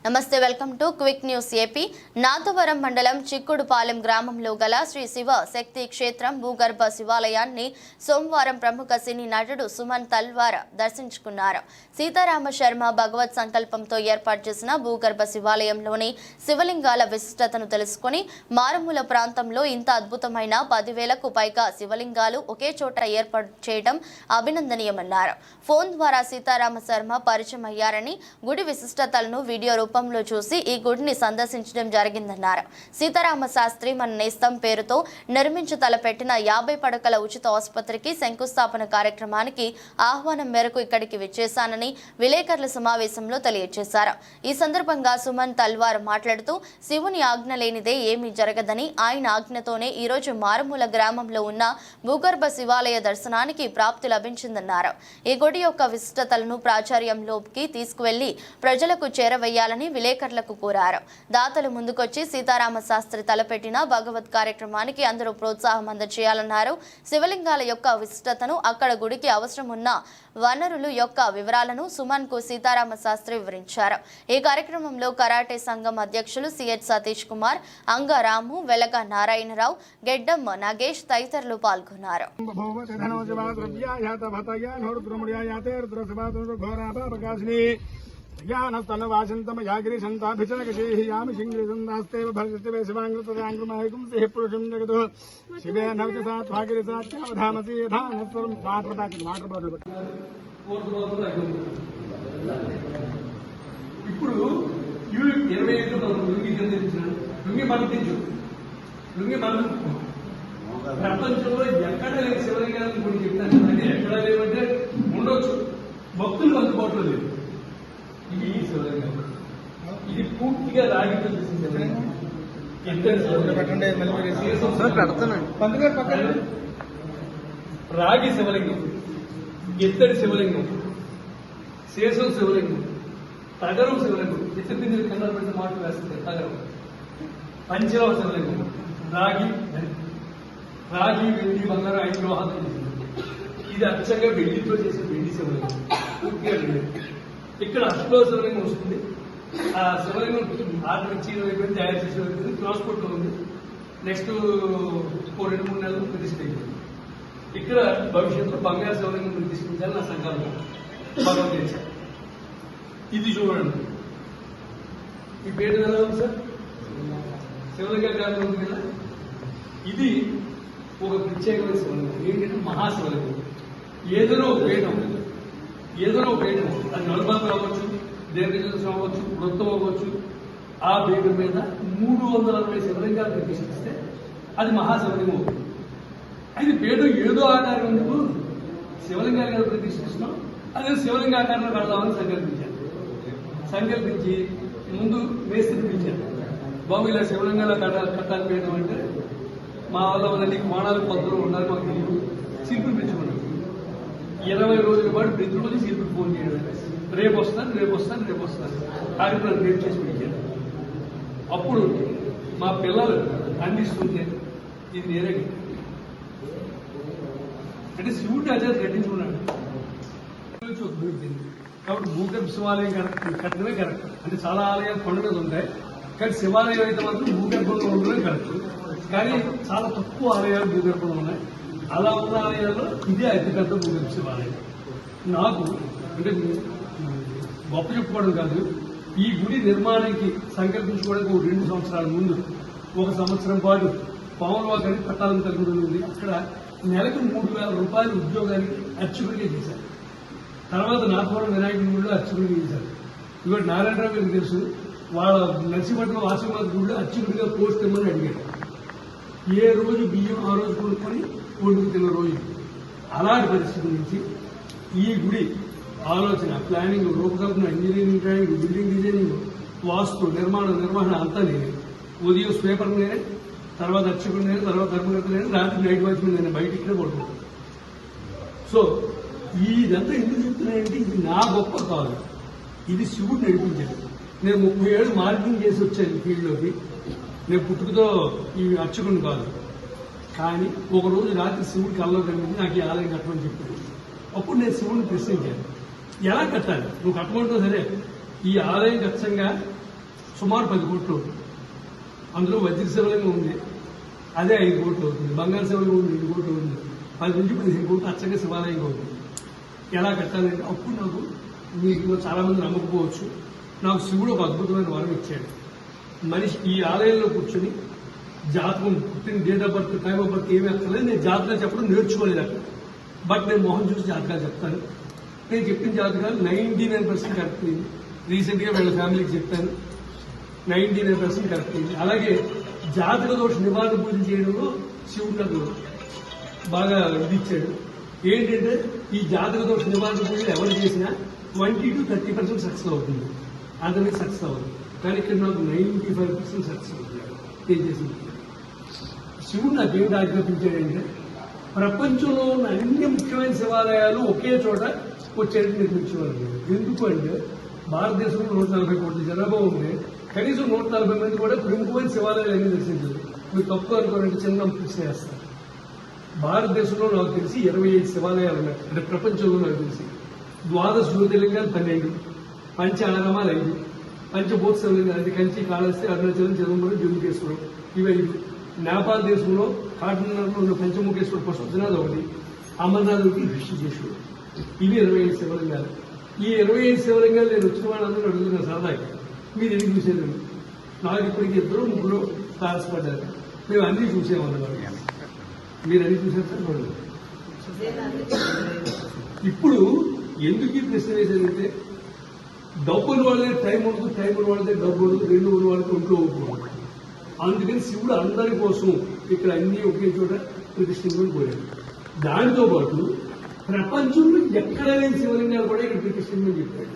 నమస్తే welcome to quick news AP. Nathavaram మండలం చిక్కుడుపాలెం గ్రామంలో గల శ్రీ శివ శక్తి క్షేత్రం భూగర్భ శివాలయాన్ని సోమవారం ప్రముఖ సినీ నటుడు సుమన్ తల్వార్ దర్శించుకున్నారు. సీతారామ శర్మ భగవత్ సంకల్పంతో ఏర్పాటు చేసిన భూగర్భ శివాలయంలోని శివలింగాల విశిష్టతను తెలుసుకుని మారుమూల ప్రాంతంలో ఇంత అద్భుతమైన 10,000కు పైగా శివలింగాలు ఒకే చోట ఏర్పాటు చేయడం అభినందనీయమన్నారు. ఫోన్ ద్వారా సీతారామ శర్మ పరిచయం అయ్యారని, గుడి విశిష్టతలను వీడియో రూపంలో చూసి ఈ గుడిని సందర్శించడం జరిగిందన్నారు. సీతారామ శాస్త్రి మన నేస్తం పేరుతో నిర్మించి తలపెట్టిన 50 పడకల ఉచిత ఆసుపత్రికి శంకుస్థాపన కార్యక్రమానికి ఆహ్వానం మేరకు ఇక్కడికి విచ్చేశానని విలేకరుల సమావేశంలో తెలియజేశారు. ఈ సందర్భంగా సుమన్ తల్వార్ మాట్లాడుతూ శివుని ఆజ్ఞ లేనిదే ఏమీ జరగదని, ఆయన ఆజ్ఞతోనే ఈ రోజు మారుమూల గ్రామంలో ఉన్న భూగర్భ శివాలయ దర్శనానికి ప్రాప్తి లభించిందన్నారు. ఈ గుడి యొక్క విశిష్టతలను ప్రాచుర్యంలోకి తీసుకువెళ్లి ప్రజలకు చేరవేయాలని విలేకరులకు కోరారు. దాతలు ముందుకొచ్చి సీతారామ శాస్త్రి తలపెట్టిన భగవత్ కార్యక్రమానికి అందరూ ప్రోత్సాహం అందజేయాలన్నారు. శివలింగాల యొక్క విశిష్టతను, అక్కడ గుడికి అవసరం ఉన్న వనరులు యొక్క వివరాలను సుమన్ కు సీతారామ శాస్త్రి వివరించారు. ఈ కార్యక్రమంలో కరాటే సంఘం అధ్యక్షులు సిహెచ్ సతీష్ కుమార్, అంగారాము, వెలగ నారాయణరావు, గెడ్డం నాగేష్ తదితరులు పాల్గొన్నారు. ఇప్పుడు 25 ప్రపంచంలో ఎక్కడ లేని శివలింగాలను కూడా చెప్తాను. అంటే ఎక్కడ లేవంటే ఉండొచ్చు, భక్తులు అందుబాటులో లేదు. ఇది శివలింగం, ఇది పూర్తిగా రాగితో చేసిన శివలింగం. రాగి శివలింగం, ఎత్తడి శివలింగం, శేషం శివలింగం, తగరం శివలింగం, ఇతర కన్నారు పెట్టి మాట వేస్తుంది. తగరం పంచవ శివలింగం, రాగి, వెండి, బంగారం 5 లోహాలు. ఇది అచ్చంగా వెండితో చేసిన వెండి శివలింగం, పూర్తిగా ఇక్కడ అష్టో శివలింగం వస్తుంది. ఆ శివలింగం ఆర్డర్ ఇచ్చి 20 తయారు చేసే ట్రాన్స్పోర్ట్ లో ఉంది. నెక్స్ట్ 2-3 నెలలు ప్రతిష్ఠ అయింది. ఇక్కడ భవిష్యత్తులో బంగారు శివలింగం ప్రతిష్ఠించాలని నా సంకల్పం భగవద్గీత. ఇది చూడండి, ఈ పేరు ఎలా ఉంది సార్? శివలింగ గారు ఉంది కదా. ఇది ఒక ప్రత్యేకమైన శివలింగం. ఏంటంటే మహాశివలింగం. ఏదైనా ఒక పీఠం, అది నలుబంధం అవ్వచ్చు, దీర్ఘచతురం అవ్వచ్చు, వృత్తం అవ్వచ్చు. ఆ పీఠం మీద 360 శివలింగాలు ప్రతిష్ఠిస్తే అది మహాశివలింగం అవుతుంది. అది పీఠం ఏదో ఆకారం ఎందుకు శివలింగాలు ప్రతిష్ఠిస్తున్నాం, అదే శివలింగ ఆకారంలో కడదామని సంకల్పించి ముందు మేస్త్రి పిలిచారు. బాబు ఇలా శివలింగాల కట్టాలి పీఠం అంటే మా వల్ల నీకు కోణాలు పద్ధతులు ఉండాలి, మాకు తెలియదు, శిల్పులు పెంచుకున్నాం. 20 రోజుల పాటు ప్రతిరోజు శిల్పులు ఫోన్ చేయడం, రేపు వస్తాను కార్యక్రమం రేపు చేసి పెట్టారు. అప్పుడు మా పిల్లలు అందిస్తుంటే ఇది నేరే అంటే శివుడి ఆచారం కట్టించుకున్నాడు కాబట్టి భూగర్భ శివాలయం కట్టడమే కరెక్ట్. అంటే చాలా ఆలయాలు కొండ మీద ఉంటాయి, కానీ శివాలయం అయితే మాత్రం భూగర్భంలో ఉండడమే కరెక్ట్. కానీ చాలా తక్కువ ఆలయాలు భూగర్భంలో ఉన్నాయి. అలా ఉన్న ఆలయాల్లో ఇదే అతిపెద్ద భూగర్భ శివాలయం. నాకు అంటే గొప్ప చెప్పుకోవడం కాదు, ఈ గుడి నిర్మాణానికి సంకల్పించుకోవడానికి 2 సంవత్సరాల ముందు 1 సంవత్సరం పాటు పాములవాకాన్ని కట్టాలని తగ్గుతుంది. అక్కడ నెలకు 3,000 రూపాయలు ఉద్యోగానికి అర్చకుడిగా చేశారు. తర్వాత నాగపురం వినాయకుడి గుడిలో అర్చకుడిగా చేశారు. ఇవాళ నారాయణరావు మీకు తెలుసు, వాళ్ళ నర్సీపట్నం ఆశీర్వాద గుడిలో అర్చకుడిగా పోస్ట్ ఇవ్వమని అడిగారు. ఏ రోజు బియ్యం ఆ రోజు కొనుక్కొని వండుకు తిన్న రోజు. అలాంటి పరిస్థితి నుంచి ఈ గుడి ఆలోచన, ప్లానింగ్, రూపకల్పన, ఇంజనీరింగ్, డ్రాయింగ్, బిల్డింగ్ డిజైనింగ్, వాస్తు, నిర్వహణ అంతా నేనే. ఉదయం స్వీపర్ నేనే, తర్వాత అర్చకుడు నేనే, తర్వాత ధర్మకర్త నేనే, రాత్రి నైట్ వాచ్మెన్ నేను బయట ఇక్కడే పడుకుంటాను. సో ఇదంతా ఎందుకు చెప్తున్నాయంటే ఇది నా గొప్ప కాదు, ఇది శివుడు నడిపించాడు. నేను 30 ఏళ్ళు మార్కింగ్ చేసి వచ్చాను ఈ ఫీల్డ్లోకి. నేను పుట్టుకతో ఈ అర్చకుని కాదు, కానీ ఒకరోజు రాత్రి శివుడికి కల్లో కలిగింది, నాకు ఈ ఆలయం కట్టమని చెప్పింది. అప్పుడు నేను శివుడిని ప్రశ్నించాను, ఎలా కట్టాలి, నువ్వు కట్టమంటావు సరే, ఈ ఆలయం ఖచ్చితంగా సుమారు 10 కోట్లు అవుతుంది. అందులో వజ్ర శివలింగం ఉంది, అదే 5 కోట్లు అవుతుంది. బంగారు శివలింగం ఉంది, 2 కోట్లు ఉంది. 10 నుంచి 15 కోట్లు అచ్చగా శివాలయంగా అవుతుంది. ఎలా కట్టాలంటే అప్పుడు నాకు మీకు చాలా మంది నమ్మకపోవచ్చు, నాకు శివుడు ఒక అద్భుతమైన వరం ఇచ్చాడు. మనిషి ఈ ఆలయంలో కూర్చొని జాతకం, పుట్టిన date of birth, time of birth ఏమీ అక్కర్లేదు. నేను జాతకాలు చెప్పడం నేర్చుకోలేదు అక్కడ. బట్ నేను మొహం చూసి జాతకాలు చెప్తాను. నేను చెప్పిన జాతకాలు 99% కరెక్ట్ అయింది. రీసెంట్గా వీళ్ళ ఫ్యామిలీకి చెప్పాను, 99% కరెక్ట్ అయింది. అలాగే జాతక దోష నివారణ పూజ చేయడంలో శివుడు నాకు బాగా ఇచ్చాడు. ఏంటంటే ఈ జాతక దోష నివారణ పూజలు ఎవరు చేసినా 20 to 30% సక్సెస్ అవుతుంది, అందరికీ సక్సెస్ అవుతుంది. కానీ ఇక్కడ నాకు 95% సక్సెస్ అవుతుంది. నేను చేసింది శివుడు నాకు ఏమిటి ఆజ్ఞాపించాడంటే ప్రపంచంలో ఉన్న అన్ని ముఖ్యమైన శివాలయాలు ఒకే చోట వచ్చేట్టు నిర్మించేవారు. ఎందుకు అంటే భారతదేశంలో 140 కోట్ల జనాభా ఉంది, కనీసం 140 మంది కూడా ప్రముఖమైన శివాలయాలు అన్ని దర్శించారు. మీరు తప్పు అనుకోవాలంటే చిన్న ప్రశ్న వేస్తారు. భారతదేశంలో నాకు తెలిసి 25 శివాలయాలు ఉన్నాయి. అంటే ప్రపంచంలో నాకు తెలిసి 12 జ్యోతిర్లింగాలు 12, పంచ ఆరామాలు 5, పంచభూత శివలింగాలు అంటే కంచి, కాళహస్తి, అరుణాచలం, చిదంబరం, జంబుకేశ్వరం ఇవి 5. నేపాల్ దేశంలో కాఠ్మండూలో ఉన్న పంచముఖేశ్వర పశుపతినాథ్ ఒకటి, అమర్నాథ్ ఒకటి, ఋషికేశ్వరం. ఇవి 25 శివలింగాలు. ఈ 25 శివలింగాలు నేను వచ్చిన వాళ్ళందరూ అడుగుతున్న సరదాగా మీరు ఎన్ని చూసేదండి. నాకు ఇప్పటికి 2-3 తారసపడ్డారు. మేము అన్ని చూసేవాళ్ళం. మీరు అన్ని చూసేస్తారు. ఇప్పుడు ఎందుకు ఈ ప్రశ్న వేసేదంటే డబ్బులు వాళ్ళే టైం ఉండదు, టైం వాళ్ళదే డబ్బు ఉండదు, 2 వాళ్ళకి ఒంట్లో ఒప్పుకోవాలి. అందుకని శివుడు అందరి కోసం ఇక్కడ అన్ని ఒకే చోట ప్రతిష్ఠించుకొని పోయాడు. దానితో పాటు ప్రపంచంలో ఎక్కడ లేని శివలింగాలు కూడా ఇక్కడ ప్రతిష్ఠించమని చెప్పాడు.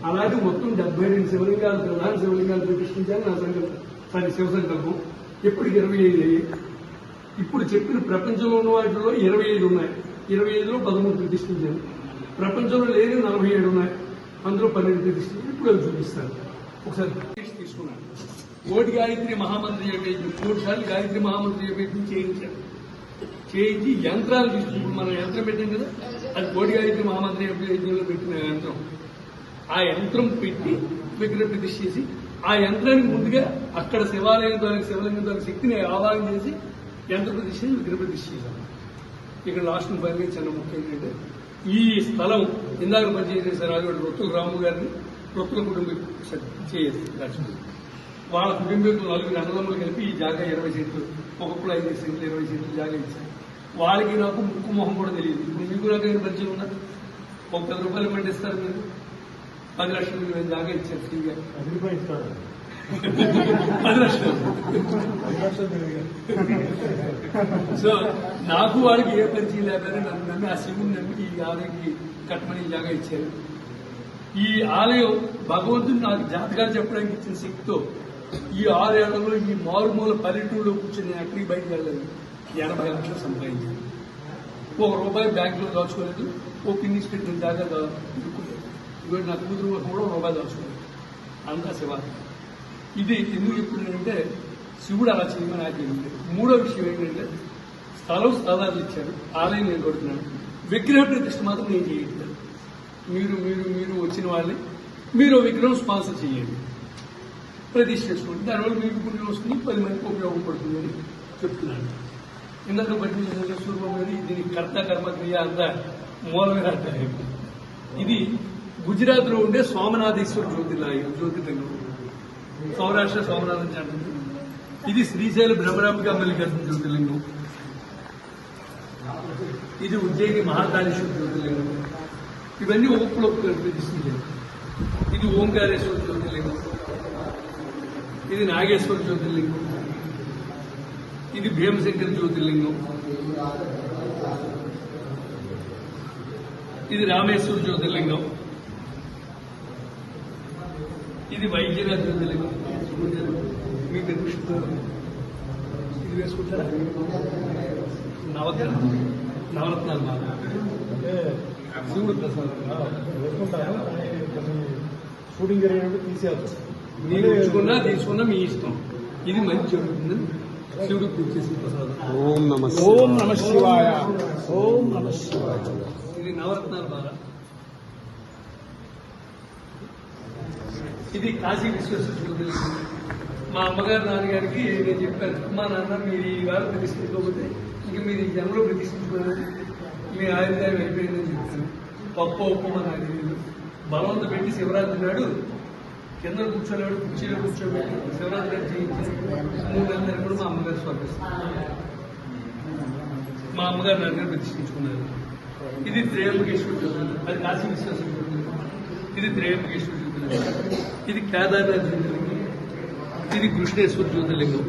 అలాగే మొత్తం 72 శివలింగాలు, ప్రధాన శివలింగాలు ప్రతిష్ఠించాలని నా సంకల్పం, శివ సంకల్పం. ఇప్పటికి 25 అయ్యాయి. ఇప్పుడు చెప్పిన ప్రపంచంలో ఉన్న వాటిలో 25 ఉన్నాయి. 25లో 13 ప్రతిష్ఠించాను. ప్రపంచంలో లేని 47 ఉన్నాయి. అందులో 12 ప్రతిష్ఠించాను. ఇప్పుడు అవి చూపిస్తాను. ఒకసారి తీసుకున్నాను. కోటి గాయత్రి మహామంత్రి చెప్పేది 3 సార్లు గాయత్రి మహామంత్రి చెప్పేది చేయించాను. చేయించి యంత్రాలు తీసుకుని మనం యంత్రం పెట్టాం కదా, అది కోటి గాయత్రి మహామంత్రి యజ్ఞంలో పెట్టిన యంత్రం. ఆ యంత్రం పెట్టి విగ్రహ ప్రతిష్ఠ చేసి ఆ యంత్రానికి ముందుగా అక్కడ శివాలయం ద్వారా శివలింగం ద్వారా శక్తిని ఆవాహన చేసి యంత్ర ప్రతిష్ఠ చేసి విగ్రహ ప్రతిష్ఠ చేశాం. ఇక్కడ లాస్ట్ పైన చిన్న ముఖ్యం ఏంటంటే ఈ స్థలం ఇందాక పరిచయం చేశారు అది రొత్తుల రాము గారిని రొత్తుల కుటుంబం చేయాలి. వాళ్ళ కుటుంబీకులు 4 అన్నదమ్ములు కలిపి ఈ జాగా 20 సెంట్లు, ఒక్కొక్కరు 5 సెంట్లు 20 సెంట్లు జాగా ఇచ్చారు. వాళ్ళకి నాకు ముక్కు మొహం కూడా తెలియదు. ఇప్పుడు మీకు నాకు పరిచయం ఉన్నా ఒక 10 రూపాయలు పండిస్తారు, మీరు 10 లక్షలు మీరు జాగా ఇచ్చారు ఫ్రీగా. 10 లక్షలు. సో నాకు వాడికి ఏ పరిచయం లేకపోతే నన్ను నమ్మి ఆ శివుని నమ్మి ఈ ఆలయానికి కట్టమని జాగా ఇచ్చారు. ఈ ఆలయం భగవంతుడు నాకు జాతకాలు చెప్పడానికి ఇచ్చిన శక్తితో ఈ 6 ఏళ్లలో ఈ మారుమూల పల్లెటూరులో కూర్చొని నేను ఎక్కడికి బయటకు వెళ్ళలేదు. 80 లక్షలు సంపాదించాను. ₹1 బ్యాంకులో దాచుకోలేదు. ఓ పిన్నిస్ పెట్టిన జాగా ఇరుక్కులేదు. ఇవాళ నా కూతురు కూడా ₹1 దాచుకోలేదు. అంతా శివాలయం. ఇది ఎందుకు చెప్తున్నానంటే శివుడు అలా చేయమని ఆజ్ఞ. మూడో విషయం ఏంటంటే స్థలాలు ఇచ్చారు, ఆలయం నేను కొడుతున్నాను, విగ్రహ ప్రతిష్ఠ మాత్రం నేను చేయట్లేదు. మీరు మీరు మీరు వచ్చిన వాళ్ళని మీరు విగ్రహం స్పాన్సర్ చేయండి, ప్రతిష్ఠ చేసుకోండి. దానివల్ల మీకు పుణ్యం వస్తుంది, 10 మందికి ఉపయోగపడుతుంది అని చెప్తున్నాను. ఇందాక పట్టిన సూర్వం గారి దీనికి కర్త కర్మక్రియ అంతా మూలమే అర్థం. ఇది గుజరాత్ లో ఉండే సోమనాథేశ్వర జ్యోతిర్లింగం, సౌరాష్ట్ర సోమనాథం అంటుంది. ఇది శ్రీశైల బ్రహ్మరాంబిక మల్లికార్జున జ్యోతిర్లింగం. ఇది ఉజ్జయిని మహాకాళేశ్వర జ్యోతిర్లింగం. ఇవన్నీ ఒక్కొక్కరు ప్రతిష్ఠించారు. ఇది ఓంకారేశ్వర జ్యోతిర్లింగం, ఇది నాగేశ్వర జ్యోతిర్లింగం, ఇది భీమశంకర జ్యోతిర్లింగం, ఇది రామేశ్వర జ్యోతిర్లింగం, ఇది వైద్యనాథ్ జ్యోతిర్లింగం. మీకు ఇది వేసుకుంటారా? నవరత్నాలు మాల శివుడు ప్రసాదం షూటింగ్ జరిగినప్పుడు తీసేయాలి. మీరు ఉంచుకున్నా తీసుకున్నా మీ ఇష్టం. ఇది మంచి జరుగుతుందని శివుడు పూజ చేసిన ప్రసాదం. ఓం నమ శివాయ. ఓం నమ శివాయ. ఇది నవరత్నాల మాల. ఇది కాశీ విశ్వేశ్వర. మా అమ్మగారు నాన్నగారికి నేను చెప్పాను, మా నాన్న మీరు ఈ వారం ప్రతిష్ఠించుకోకపోతే ఇంక మీరు ఈ జన్మలో ప్రతిష్ఠించుకోలేదు, మీ ఆయుర్దాయం అయిపోయిందని చెప్పాను. పప్పు ఉప్పు మా నాకు తెలియదు. బలవంత పెట్టి శివరాత్రి నాడు కింద కూర్చోలేడు, కుర్చీలో కూర్చోబెట్టి శివరాత్రి నాడు చేయించారు. 3 నెలల తర్వాత మా అమ్మగారు స్వర్గస్థులు. మా అమ్మగారు నాన్నగారు ప్రతిష్ఠించుకున్నారు. ఇది త్రయంబకేశ్వర జ్యోతిర్లింగం, అది కాశీ విశ్వేశ్వర జ్యోతిర్లింగం. ఇది త్రయంబకేశ్వర జ్యోతిర్లింగం, ఇది కేదార్నాథ్ జ్యోతిర్లింగం, ఇది కృష్ణేశ్వర జ్యోతిర్లింగం.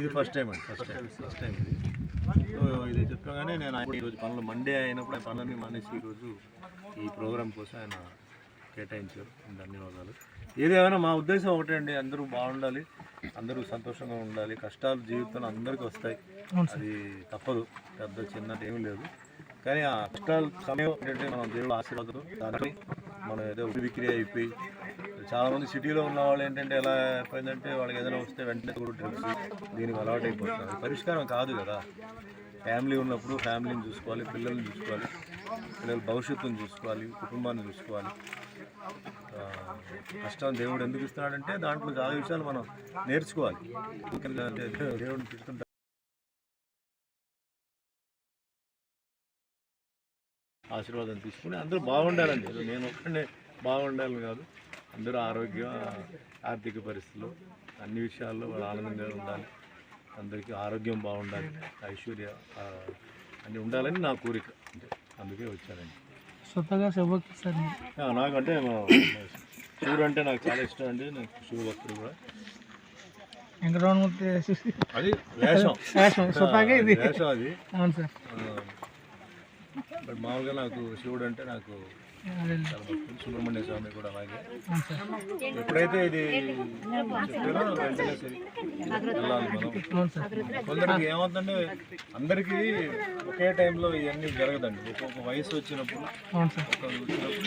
ఇది ఫస్ట్ టైం అండి, ఫస్ట్ టైం ఇది. సో ఇది చెప్పగానే నేను ఆయన ఈరోజు పనులు మండే అయినప్పుడు ఆ పనులన్నీ మానేసి ఈరోజు ఈ ప్రోగ్రాం కోసం ఆయన కేటాయించారు. ధన్యవాదాలు. ఏదేమైనా మా ఉద్దేశం ఒకటే అండి, అందరూ బాగుండాలి, అందరూ సంతోషంగా ఉండాలి. కష్టాలు జీవితంలో అందరికీ వస్తాయి, అది తప్పదు, పెద్ద చిన్న ఏమీ లేదు. కానీ ఆ కష్టాల సమయం ఏంటంటే మనం దేవుడు ఆశీర్వాదం దాన్ని మనం ఏదో విక్రియ అయిపోయి చాలామంది సిటీలో ఉన్న వాళ్ళు ఏంటంటే ఎలా అయిపోయిందంటే వాళ్ళకి ఏదైనా వస్తే వెంటనే కూడా డ్రగ్స్ దీనికి అలవాటు అయిపోతున్నారు. పరిష్కారం కాదు కదా. ఫ్యామిలీ ఉన్నప్పుడు ఫ్యామిలీని చూసుకోవాలి, పిల్లల్ని చూసుకోవాలి, పిల్లల భవిష్యత్తుని చూసుకోవాలి, కుటుంబాన్ని చూసుకోవాలి. కష్టం దేవుడు ఎందుకు ఇస్తున్నాడంటే దాంట్లో చాలా విషయాలు మనం నేర్చుకోవాలి. దేవుడిని తిడుతుంటారు, ఆశీర్వాదం తీసుకుని అందరూ బాగుండాలండి. నేను ఒక్కడే బాగుండాలని కాదు, అందరూ ఆరోగ్యం, ఆర్థిక పరిస్థితులు అన్ని విషయాల్లో వాళ్ళు ఆనందంగా ఉండాలి, అందరికీ ఆరోగ్యం బాగుండాలి, ఐశ్వర్య అన్నీ ఉండాలని నా కోరిక. అందుకే వచ్చానండి. స్వతహాగా శివభక్తి సార్. నాకంటే శివుడు అంటే నాకు చాలా ఇష్టం అండి. నాకు శివ భక్తుడు కూడా. వెంకటరమణమూర్తి అది వేషం, స్వతహాగా ఇది వేషం అది. అవును సార్. బట్ మామూలుగా నాకు శివుడు అంటే నాకు చాలా భక్తుడు. సుబ్రహ్మణ్య స్వామి కూడా అలాగే. ఎప్పుడైతే ఇది చెప్పారో వెంటనే సరే వెళ్ళాలి మనం. కొందరికి ఏమవుతుందంటే అందరికీ ఒకే టైంలో ఇవన్నీ జరగదండి. ఒక్కొక్క వయసు వచ్చినప్పుడు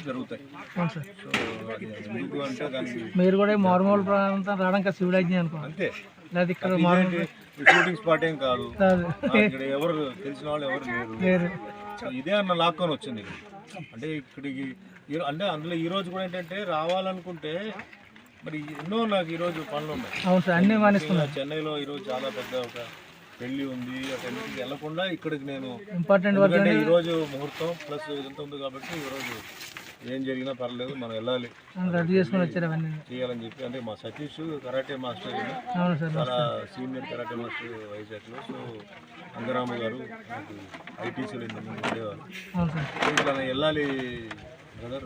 జరుగుతాయి. సో అది ఎందుకు అంటే దానికి మీరు కూడా మారుమూల ప్రాంతం రావడానికి శివుడు అజ్ఞ అనుకో అంతే. లేదు ఇక్కడ షూటింగ్ స్పాట్ ఏం కాదు, ఇక్కడ ఎవరు తెలిసిన వాళ్ళు ఎవరు లేరు. ఇదే అన్న లాక్కొని వచ్చింది అంటే ఇక్కడికి. అంటే అందులో ఈ రోజు కూడా ఏంటంటే రావాలనుకుంటే మరి ఎన్నో నాకు ఈరోజు పనులు ఉన్నాయి. చెన్నైలో ఈరోజు చాలా పెద్ద ఒక పెళ్లి ఉంది, అక్కడికి వెళ్ళకుండా ఇక్కడికి నేను ఇంపార్టెంట్ ఈరోజు ముహూర్తం ప్లస్ ఇదంతా ఉంది కాబట్టి ఈరోజు ఏం జరిగినా పర్లేదు మనం వెళ్ళాలి రెడీ చేసుకుని వచ్చారు చేయాలని చెప్పి. అంటే మా సతీష్ కరాటే మాస్టర్, చాలా సీనియర్ కరాటే మాస్టర్ వైజాగ్లో. సో అంగరాము గారు నాకు ఐటీసీలో ఇంతకుముందు ఉండేవారు. ఇట్లా వెళ్ళాలి బ్రదర్,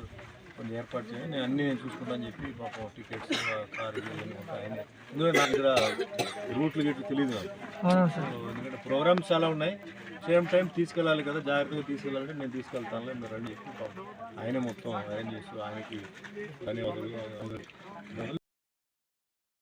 కొంచెం ఏర్పాటు చేయాలి, నేను చూసుకుంటాను చెప్పి పాపం టికెట్స్ కారు ఇవన్నీ ఉంటాయి. ఎందుకంటే నాకు ఇక్కడ రూట్లు గిట్లు తెలియదు నాకు. సో ఎందుకంటే ప్రోగ్రామ్స్ చాలా ఉన్నాయి, సేమ్ టైం తీసుకెళ్ళాలి కదా, జాగ్రత్తగా తీసుకెళ్ళాలంటే నేను తీసుకెళ్తాను మీరు రండి చెప్పి పాపం ఆయనే మొత్తం అరేంజ్ చేస్తూ ఆయనకి ధన్యవాదాలు.